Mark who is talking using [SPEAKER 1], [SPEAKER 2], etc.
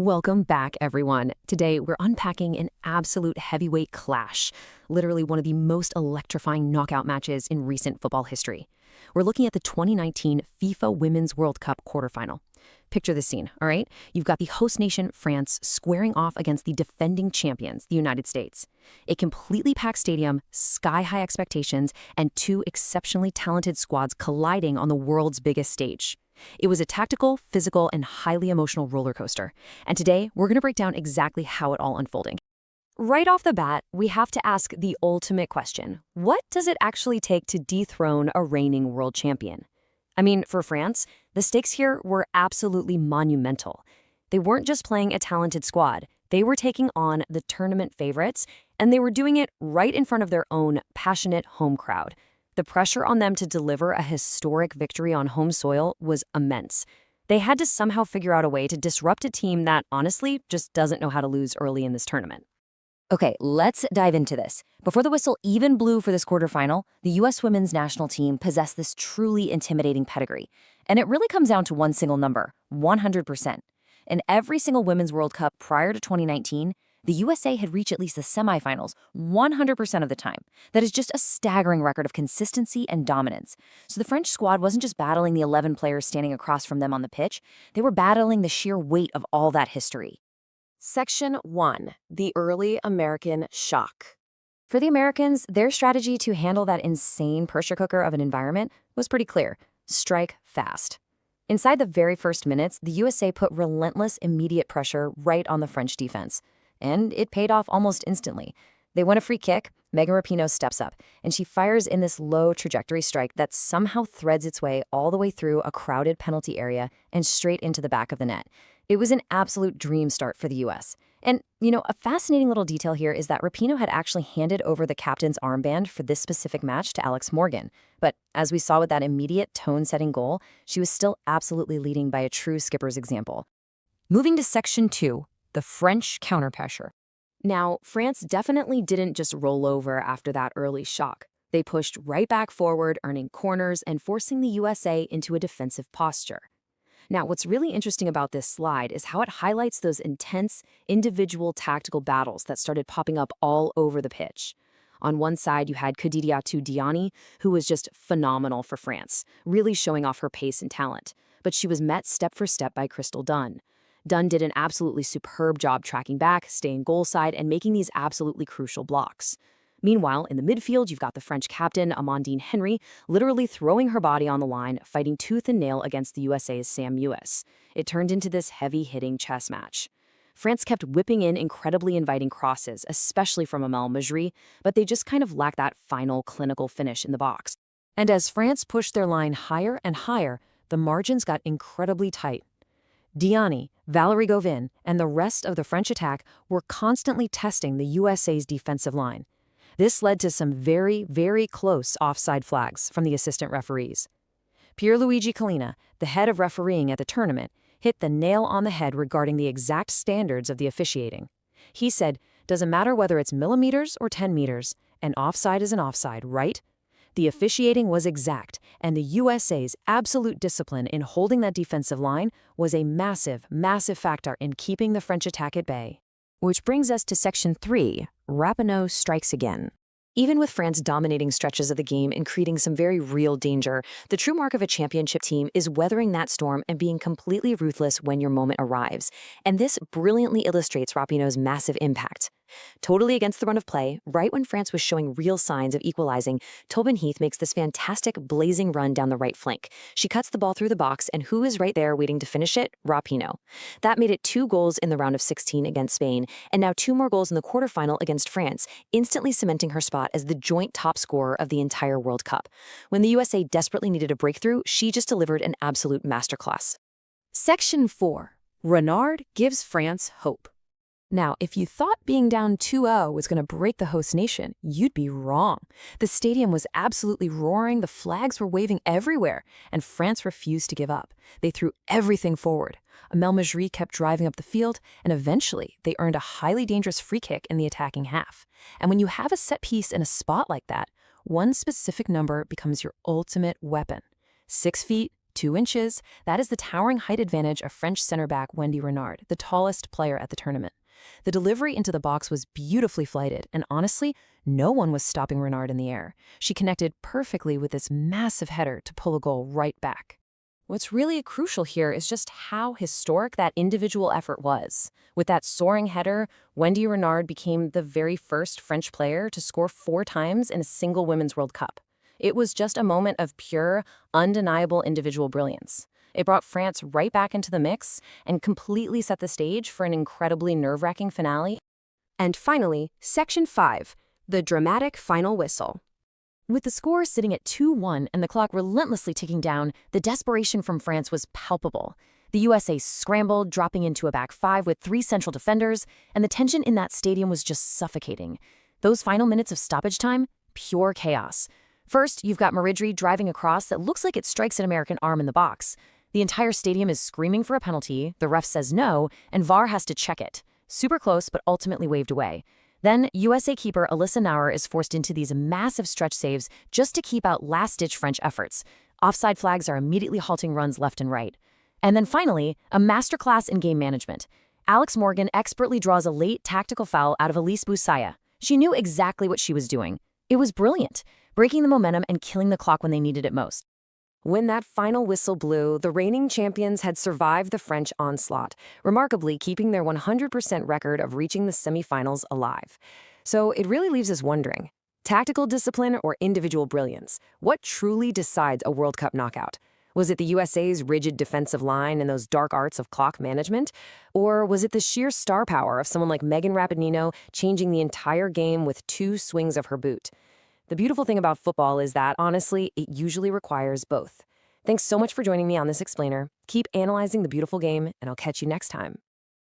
[SPEAKER 1] Welcome back, everyone. Today, we're unpacking an absolute heavyweight clash, literally one of the most electrifying knockout matches in recent football history. We're looking at the 2019 FIFA Women's World Cup quarterfinal. Picture the scene, all right? You've got the host nation, France, squaring off against the defending champions, the United States. A completely packed stadium, sky-high expectations, and two exceptionally talented squads colliding on the world's biggest stage. It was a tactical, physical, and highly emotional roller coaster. And today, we're going to break down exactly how it all unfolded. Right off the bat, we have to ask the ultimate question. What does it actually take to dethrone a reigning world champion? I mean, for France, the stakes here were absolutely monumental. They weren't just playing a talented squad. They were taking on the tournament favorites, and they were doing it right in front of their own passionate home crowd. The pressure on them to deliver a historic victory on home soil was immense. They had to somehow figure out a way to disrupt a team that, honestly, just doesn't know how to lose early in this tournament. Okay, let's dive into this. Before the whistle even blew for this quarterfinal, the U.S. women's national team possessed this truly intimidating pedigree. And it really comes down to one single number, 100%. In every single Women's World Cup prior to 2019, the USA had reached at least the semifinals 100% of the time. That is just a staggering record of consistency and dominance. So the French squad wasn't just battling the 11 players standing across from them on the pitch, they were battling the sheer weight of all that history. Section 1. The Early American Shock. For the Americans, their strategy to handle that insane pressure cooker of an environment was pretty clear. Strike fast. Inside the very first minutes, the USA put relentless, immediate pressure right on the French defense. And it paid off almost instantly. They win a free kick, Megan Rapinoe steps up, and she fires in this low trajectory strike that somehow threads its way all the way through a crowded penalty area and straight into the back of the net. It was an absolute dream start for the U.S. And, a fascinating little detail here is that Rapinoe had actually handed over the captain's armband for this specific match to Alex Morgan. But as we saw with that immediate tone-setting goal, she was still absolutely leading by a true skipper's example. Moving to Section 2. The French counterpressure. Now, France definitely didn't just roll over after that early shock. They pushed right back forward, earning corners and forcing the USA into a defensive posture. Now, what's really interesting about this slide is how it highlights those intense, individual tactical battles that started popping up all over the pitch. On one side, you had Kadidiatou Diani, who was just phenomenal for France, really showing off her pace and talent. But she was met step for step by Crystal Dunn. Dunn did an absolutely superb job tracking back, staying goal side, and making these absolutely crucial blocks. Meanwhile, in the midfield, you've got the French captain, Amandine Henry, literally throwing her body on the line, fighting tooth and nail against the USA's Sam Mewis. It turned into this heavy-hitting chess match. France kept whipping in incredibly inviting crosses, especially from Amel Majri, but they just kind of lacked that final clinical finish in the box. And as France pushed their line higher and higher, the margins got incredibly tight. Diani, Valerie Gauvin, and the rest of the French attack were constantly testing the USA's defensive line. This led to some very, very close offside flags from the assistant referees. Pierluigi Collina, the head of refereeing at the tournament, hit the nail on the head regarding the exact standards of the officiating. He said, "Doesn't matter whether it's millimeters or 10 meters, an offside is an offside, right?" The officiating was exact, and the USA's absolute discipline in holding that defensive line was a massive, massive factor in keeping the French attack at bay. Which brings us to Section 3, Rapinoe strikes again. Even with France dominating stretches of the game and creating some very real danger, the true mark of a championship team is weathering that storm and being completely ruthless when your moment arrives. And this brilliantly illustrates Rapinoe's massive impact. Totally against the run of play, right when France was showing real signs of equalizing, Tobin Heath makes this fantastic blazing run down the right flank. She cuts the ball through the box, and who is right there waiting to finish it? Rapinoe. That made it 2 goals in the round of 16 against Spain, and now 2 more goals in the quarterfinal against France, instantly cementing her spot as the joint top scorer of the entire World Cup. When the USA desperately needed a breakthrough, she just delivered an absolute masterclass. Section 4. Renard gives France hope. Now, if you thought being down 2-0 was going to break the host nation, you'd be wrong. The stadium was absolutely roaring, the flags were waving everywhere, and France refused to give up. They threw everything forward. Amel Majri kept driving up the field, and eventually they earned a highly dangerous free kick in the attacking half. And when you have a set piece in a spot like that, one specific number becomes your ultimate weapon. 6 feet, 2 inches. That is the towering height advantage of French center back Wendy Renard, the tallest player at the tournament. The delivery into the box was beautifully flighted, and honestly, no one was stopping Renard in the air. She connected perfectly with this massive header to pull a goal right back. What's really crucial here is just how historic that individual effort was. With that soaring header, Wendy Renard became the very first French player to score 4 times in a single Women's World Cup. It was just a moment of pure, undeniable individual brilliance. It brought France right back into the mix and completely set the stage for an incredibly nerve-wracking finale. And finally, Section 5, the dramatic final whistle. With the score sitting at 2-1 and the clock relentlessly ticking down, the desperation from France was palpable. The USA scrambled, dropping into a back 5 with 3 central defenders, and the tension in that stadium was just suffocating. Those final minutes of stoppage time, pure chaos. First, you've got Maridri driving a cross that looks like it strikes an American arm in the box. The entire stadium is screaming for a penalty, the ref says no, and VAR has to check it. Super close, but ultimately waved away. Then, USA keeper Alyssa Nauer is forced into these massive stretch saves just to keep out last-ditch French efforts. Offside flags are immediately halting runs left and right. And then finally, a masterclass in game management. Alex Morgan expertly draws a late tactical foul out of Elise Boussaïa. She knew exactly what she was doing. It was brilliant, breaking the momentum and killing the clock when they needed it most. When that final whistle blew, the reigning champions had survived the French onslaught, remarkably keeping their 100% record of reaching the semifinals alive. So it really leaves us wondering, tactical discipline or individual brilliance? What truly decides a World Cup knockout? Was it the USA's rigid defensive line and those dark arts of clock management? Or was it the sheer star power of someone like Megan Rapinoe changing the entire game with 2 swings of her boot? The beautiful thing about football is that, honestly, it usually requires both. Thanks so much for joining me on this explainer. Keep analyzing the beautiful game, and I'll catch you next time.